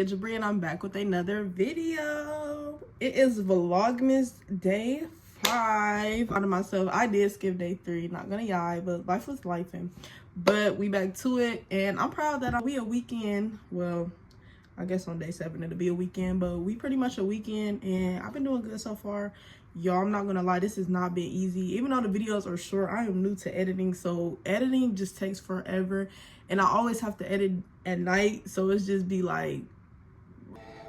Jaleiaajabree, and I'm back with another video. It is Vlogmas day 5 out of myself. I did skip day 3, not gonna lie, but life was lifing. But we back to it, and I'm proud that we a weekend. Well, I guess on day 7 it'll be a weekend, but we pretty much a weekend, and I've been doing good so far. Y'all, I'm not gonna lie, this has not been easy. Even though the videos are short, I am new to editing, so editing just takes forever, and I always have to edit at night, so it's just be like,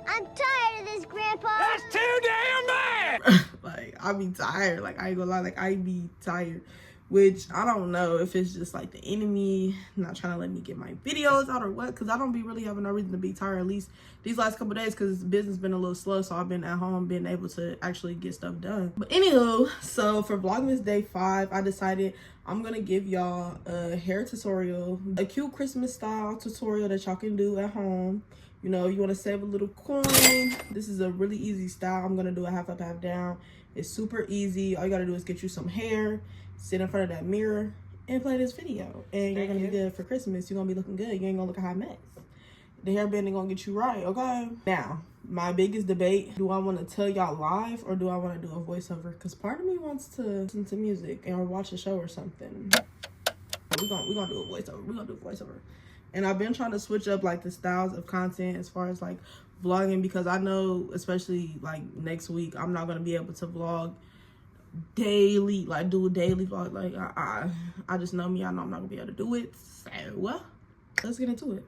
I'm tired of this, Grandpa. That's too damn bad. like, I be tired. Like, I ain't gonna lie, like, I be tired. Which, I don't know if it's just, like, the enemy not trying to let me get my videos out or what. Because I don't be really having no reason to be tired, at least these last couple days. Because business been a little slow. So, I've been at home, been able to actually get stuff done. But anywho, so for Vlogmas day 5, I decided I'm going to give y'all a hair tutorial. A cute Christmas style tutorial that y'all can do at home. You know, you want to save a little coin. This is a really easy style. I'm going to do a half up, half down. It's super easy. All you got to do is get you some hair. Sit in front of that mirror and play this video, and you're gonna be good for Christmas. You're gonna be looking good. You ain't gonna look a hot mess. The hairband gonna get you right, okay? Now, my biggest debate: do I want to tell y'all live or do I want to do a voiceover? Because part of me wants to listen to music or watch a show or something. But we're gonna do a voiceover. We're gonna do a voiceover. And I've been trying to switch up like the styles of content as far as like vlogging, because I know, especially like next week, I'm not gonna be able to vlog daily, like do a daily vlog. Like I just know me, I know I'm not gonna be able to do it. So let's get into it.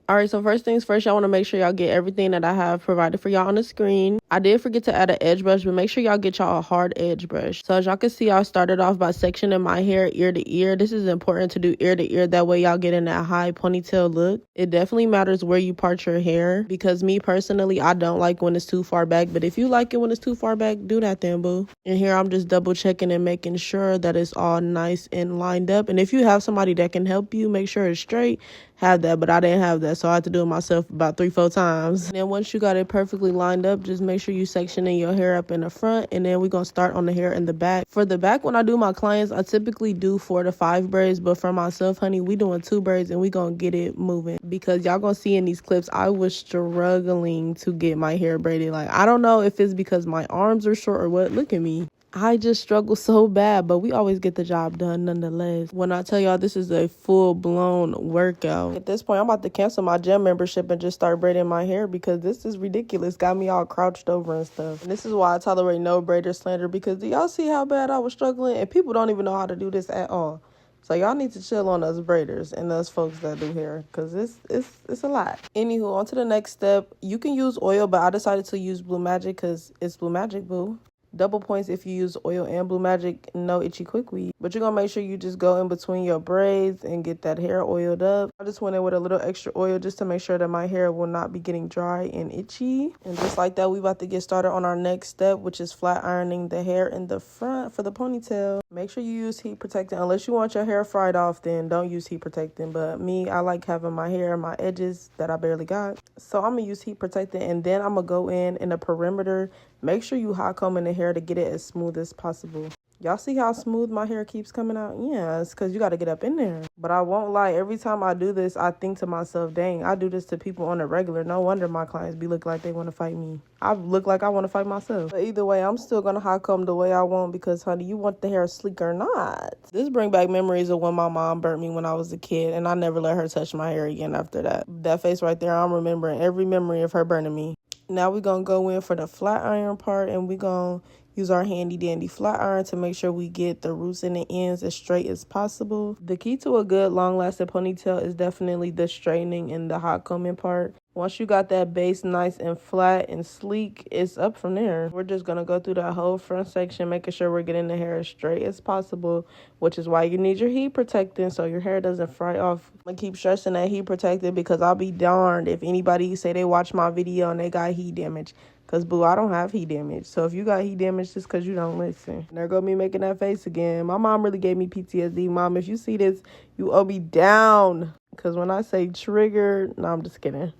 All right, so first things first, y'all want to make sure y'all get everything that I have provided for y'all on the screen. I did forget to add an edge brush, but make sure y'all get y'all a hard edge brush. So as y'all can see, I started off by sectioning my hair ear to ear. This is important to do ear to ear. That way y'all get in that high ponytail look. It definitely matters where you part your hair, because me personally, I don't like when it's too far back. But if you like it when it's too far back, do that then, boo. And here I'm just double checking and making sure that it's all nice and lined up. And if you have somebody that can help you make sure it's straight, have that. But I didn't have that, so I had to do it myself about 3-4 times. And then once you got it perfectly lined up, just make sure you sectioning your hair up in the front, and then we're gonna start on the hair in the back. For the back, when I do my clients, I typically do 4 to 5 braids, but for myself, honey, we doing 2 braids, and we gonna get it moving, because y'all gonna see in these clips I was struggling to get my hair braided. Like, I don't know if it's because my arms are short or what. Look at me, I just struggle so bad, but we always get the job done nonetheless. When I tell y'all this is a full-blown workout. At this point, I'm about to cancel my gym membership and just start braiding my hair, because this is ridiculous. Got me all crouched over and stuff. And this is why I tolerate no braider slander, because do y'all see how bad I was struggling? And people don't even know how to do this at all. So y'all need to chill on us braiders and us folks that do hair, because it's a lot. Anywho, on to the next step. You can use oil, but I decided to use Blue Magic because it's Blue Magic, boo. Double points if you use oil and Blue Magic, no itchy quick weave. But you're going to make sure you just go in between your braids and get that hair oiled up. I just went in with a little extra oil just to make sure that my hair will not be getting dry and itchy. And just like that, we about to get started on our next step, which is flat ironing the hair in the front for the ponytail. Make sure you use heat protectant. Unless you want your hair fried off, then don't use heat protectant. But me, I like having my hair, my edges that I barely got. So I'm going to use heat protectant, and then I'm going to go in the perimeter. Make sure you hot combing the hair to get it as smooth as possible. Y'all see how smooth my hair keeps coming out? Yeah, it's because you got to get up in there. But I won't lie, every time I do this, I think to myself, dang, I do this to people on a regular. No wonder my clients be looking like they want to fight me. I look like I want to fight myself. But either way, I'm still going to hot comb the way I want, because, honey, you want the hair sleek or not. This bring back memories of when my mom burnt me when I was a kid, and I never let her touch my hair again after that. That face right there, I'm remembering every memory of her burning me. Now we're going to go in for the flat iron part, and we're going to use our handy dandy flat iron to make sure we get the roots and the ends as straight as possible. The key to a good long lasting ponytail is definitely the straightening and the hot combing part. Once you got that base nice and flat and sleek, it's up from there. We're just going to go through that whole front section, making sure we're getting the hair as straight as possible, which is why you need your heat protectant so your hair doesn't fry off. I'm going to keep stressing that heat protectant, because I'll be darned if anybody say they watch my video and they got heat damage. Because, boo, I don't have heat damage. So if you got heat damage, just because you don't listen. And there go me making that face again. My mom really gave me PTSD. Mom, if you see this, you owe me down. Because when I say triggered, no, I'm just kidding.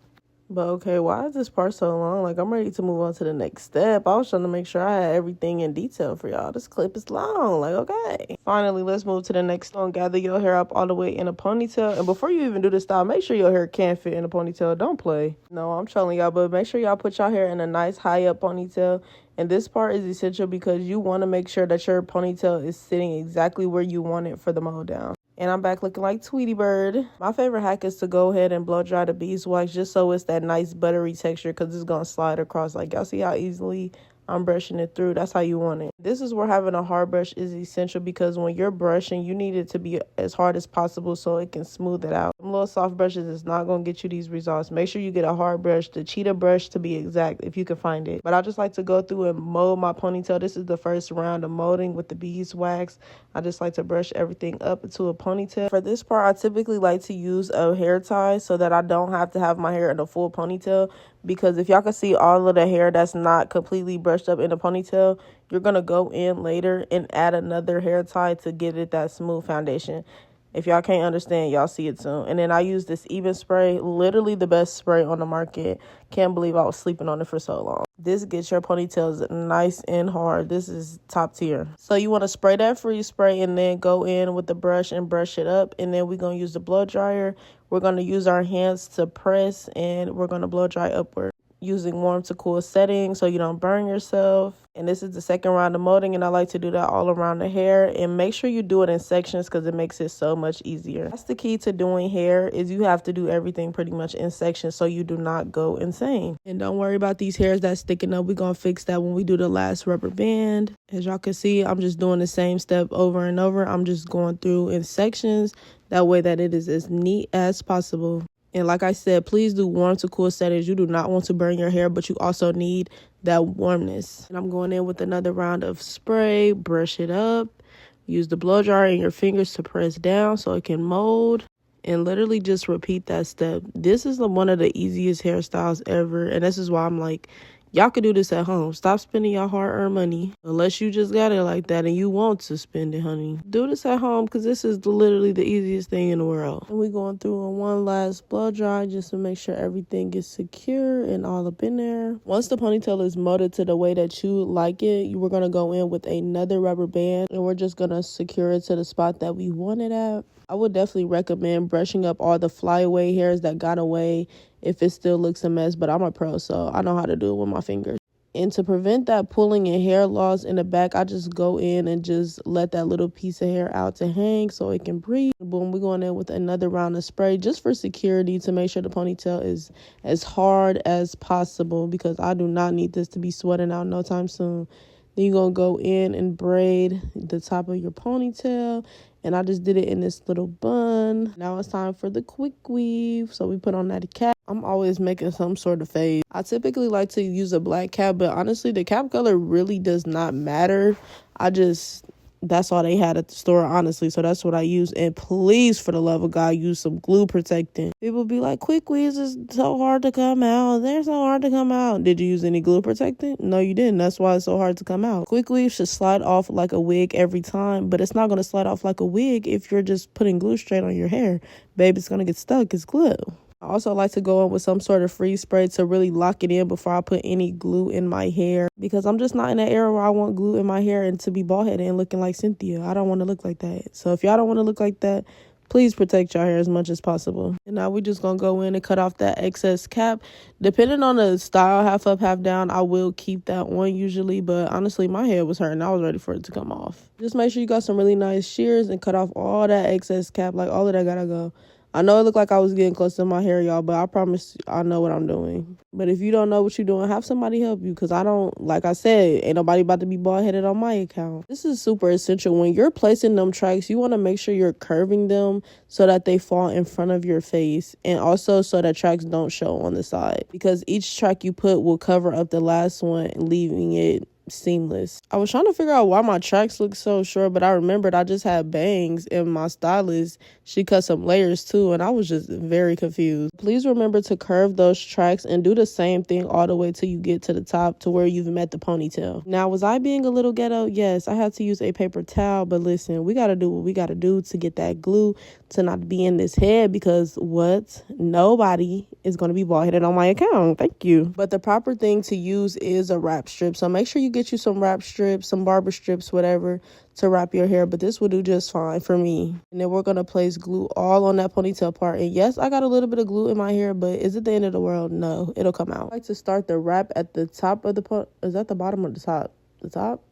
But okay, why is this part so long? Like, I'm ready to move on to the next step. I was trying to make sure I had everything in detail for y'all. This clip is long. Like, okay. Finally, let's move to the next step. Gather your hair up all the way in a ponytail. And before you even do this style, make sure your hair can fit in a ponytail. Don't play. No, I'm trolling y'all, but make sure y'all put y'all hair in a nice high up ponytail. And this part is essential because you want to make sure that your ponytail is sitting exactly where you want it for the mow down. And I'm back looking like Tweety Bird. My favorite hack is to go ahead and blow dry the beeswax just so it's that nice buttery texture because it's going to slide across. Like, y'all see how easily I'm brushing it through? That's how you want it. This is where having a hard brush is essential because when you're brushing, you need it to be as hard as possible so it can smooth it out. Some little soft brushes is not going to get you these results. Make sure you get a hard brush, the cheetah brush to be exact, if you can find it. But I just like to go through and mold my ponytail. This is the first round of molding with the beeswax. I just like to brush everything up into a ponytail. For this part, I typically like to use a hair tie so that I don't have to have my hair in a full ponytail. Because if y'all can see all of the hair that's not completely brushed up in a ponytail, you're going to go in later and add another hair tie to give it that smooth foundation. If y'all can't understand, y'all see it soon. And then I use this Even spray, literally the best spray on the market. Can't believe I was sleeping on it for so long. This gets your ponytails nice and hard. This is top tier. So you want to spray that freeze spray and then go in with the brush and brush it up. And then we're going to use the blow dryer. We're going to use our hands to press and we're going to blow dry upward using warm to cool settings so you don't burn yourself. And this is the second round of molding, and I like to do that all around the hair. And make sure you do it in sections because it makes it so much easier. That's the key to doing hair, is you have to do everything pretty much in sections so you do not go insane. And don't worry about these hairs that's sticking up. We're going to fix that when we do the last rubber band. As y'all can see, I'm just doing the same step over and over. I'm just going through in sections. That way that it is as neat as possible. And like I said, please do warm to cool settings. You do not want to burn your hair, but you also need that warmness. And I'm going in with another round of spray. Brush it up. Use the blow dryer and your fingers to press down so it can mold. And literally just repeat that step. This is one of the easiest hairstyles ever. And this is why I'm like, y'all could do this at home. Stop spending your hard-earned money. Unless you just got it like that and you want to spend it, honey. Do this at home because this is literally the easiest thing in the world. And we're going through on one last blow dry just to make sure everything gets secure and all up in there. Once the ponytail is molded to the way that you like it, we're going to go in with another rubber band. And we're just going to secure it to the spot that we want it at. I would definitely recommend brushing up all the flyaway hairs that got away if it still looks a mess, but I'm a pro, so I know how to do it with my fingers. And to prevent that pulling and hair loss in the back, I just go in and just let that little piece of hair out to hang so it can breathe. Boom, we're going in with another round of spray just for security to make sure the ponytail is as hard as possible because I do not need this to be sweating out no time soon. Then you're going to go in and braid the top of your ponytail. And I just did it in this little bun. Now it's time for the quick weave. So we put on that cap. I'm always making some sort of fade. I typically like to use a black cap, but honestly, the cap color really does not matter. That's all they had at the store, honestly. So that's what I use. And please, for the love of God, use some glue protectant. People be like, quick weaves is so hard to come out. They're so hard to come out. Did you use any glue protectant? No, you didn't. That's why it's so hard to come out. Quick weave should slide off like a wig every time, but it's not going to slide off like a wig if you're just putting glue straight on your hair. Babe, it's going to get stuck. It's glue. I also like to go in with some sort of freeze spray to really lock it in before I put any glue in my hair because I'm just not in that era where I want glue in my hair and to be bald headed and looking like Cynthia. I don't want to look like that. So if y'all don't want to look like that, please protect your hair as much as possible. And now we're just going to go in and cut off that excess cap. Depending on the style, half up, half down, I will keep that on usually. But honestly, my hair was hurting. I was ready for it to come off. Just make sure you got some really nice shears and cut off all that excess cap. Like all of that gotta go. I know it looked like I was getting close to my hair, y'all, but I promise I know what I'm doing. But if you don't know what you're doing, have somebody help you because I don't, like I said, ain't nobody about to be bald-headed on my account. This is super essential. When you're placing them tracks, you want to make sure you're curving them so that they fall in front of your face and also so that tracks don't show on the side because each track you put will cover up the last one, leaving it seamless. I was trying to figure out why my tracks look so short, but I remembered I just had bangs, and my stylist, she cut some layers too, and I was just very confused. Please remember to curve those tracks and do the same thing all the way till you get to the top to where you've met the ponytail. Now, was I being a little ghetto? Yes, I had to use a paper towel, but listen, we gotta do what we gotta do to get that glue to not be in this head, because what? Nobody is gonna be bald-headed on my account. Thank you. But the proper thing to use is a wrap strip. So make sure you get you some wrap strips, some barber strips, whatever, to wrap your hair. But this will do just fine for me. And then we're going to place glue all on that ponytail part. And yes, I got a little bit of glue in my hair, but is it the end of the world? No, it'll come out. I like to start the wrap at the top of the is that the bottom or the top? The top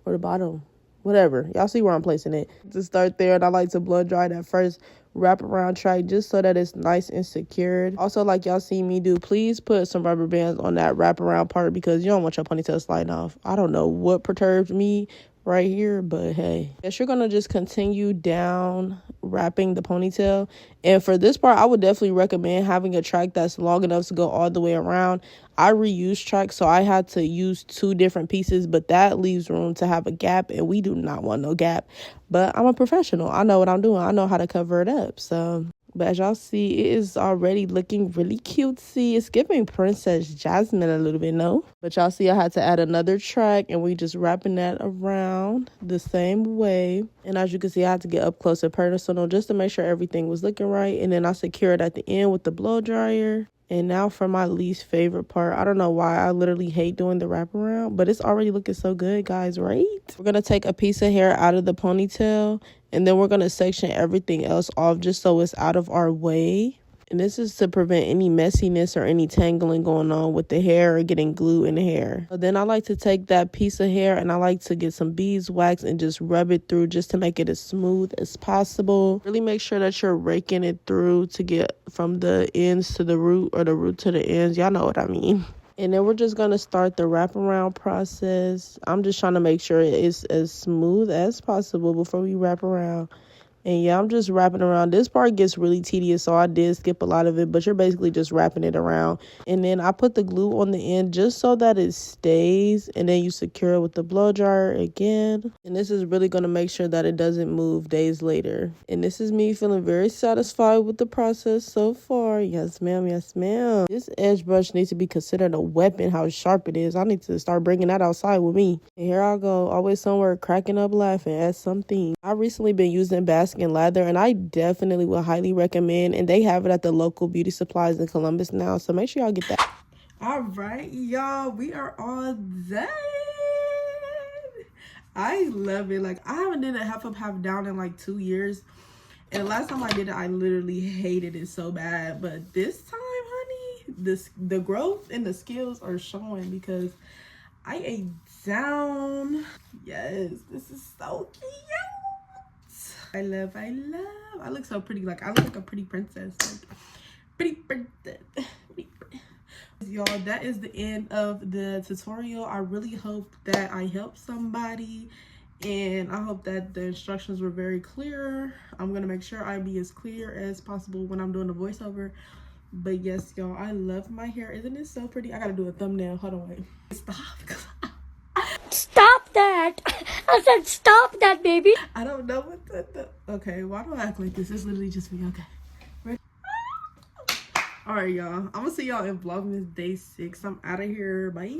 or the bottom? Whatever. Y'all see where I'm placing it. To start there, and I like to blow dry that first wrap around track just so that it's nice and secured. Also, like y'all see me do, please put some rubber bands on that wrap around part, because you don't want your ponytail sliding off. I don't know what perturbed me right here, but hey, yes, you're gonna just continue down wrapping the ponytail. And for this part, I would definitely recommend having a track that's long enough to go all the way around. I reuse tracks, so I had to use 2 different pieces, but that leaves room to have a gap, and we do not want no gap. But I'm a professional. I know what I'm doing. I know how to cover it up. So, but as y'all see, it is already looking really cutesy. It's giving Princess Jasmine a little bit, no? But y'all see I had to add another track, and we just wrapping that around the same way. And as you can see, I had to get up close and personal just to make sure everything was looking right. And then I secured at the end with the blow dryer. And now for my least favorite part. I don't know why. I literally hate doing the wraparound, but it's already looking so good, guys, right? We're going to take a piece of hair out of the ponytail, and then we're going to section everything else off just so it's out of our way. And this is to prevent any messiness or any tangling going on with the hair or getting glue in the hair. So then I like to take that piece of hair and I like to get some beeswax and just rub it through just to make it as smooth as possible. Really make sure that you're raking it through to get from the ends to the root or the root to the ends. Y'all know what I mean. And then we're just going to start the wraparound process. I'm just trying to make sure it's as smooth as possible before we wrap around. And yeah, I'm just wrapping around. This part gets really tedious, so I did skip a lot of it, but you're basically just wrapping it around. And then I put the glue on the end just so that it stays, and then you secure it with the blow dryer again. And this is really going to make sure that it doesn't move days later. And this is me feeling very satisfied with the process so far. Yes, ma'am. Yes, ma'am. This edge brush needs to be considered a weapon, how sharp it is. I need to start bringing that outside with me. And here I go, always somewhere cracking up laughing at something. I recently been using Baskin Lather, and I definitely would highly recommend, and they have it at the local beauty supplies in Columbus now, so make sure y'all get that. All right, y'all, we are all done. I love it. Like, I haven't done a half up half down in like 2 years, and last time I did it I literally hated it so bad, but this time, honey, the growth and the skills are showing, because I ate down. Yes, this is so cute. I love. I look so pretty. Like, I look like a pretty princess. Like, pretty princess. Y'all, that is the end of the tutorial. I really hope that I helped somebody, and I hope that the instructions were very clear. I'm gonna make sure I be as clear as possible when I'm doing the voiceover. But yes, y'all, I love my hair. Isn't it so pretty? I gotta do a thumbnail. Hold on, wait. Stop. Stop that! I said stop that, baby! I don't know what the okay, why do I act like this? It's literally just me. Okay. Ready? Alright, y'all. I'm gonna see y'all in Vlogmas day 6. I'm out of here. Bye.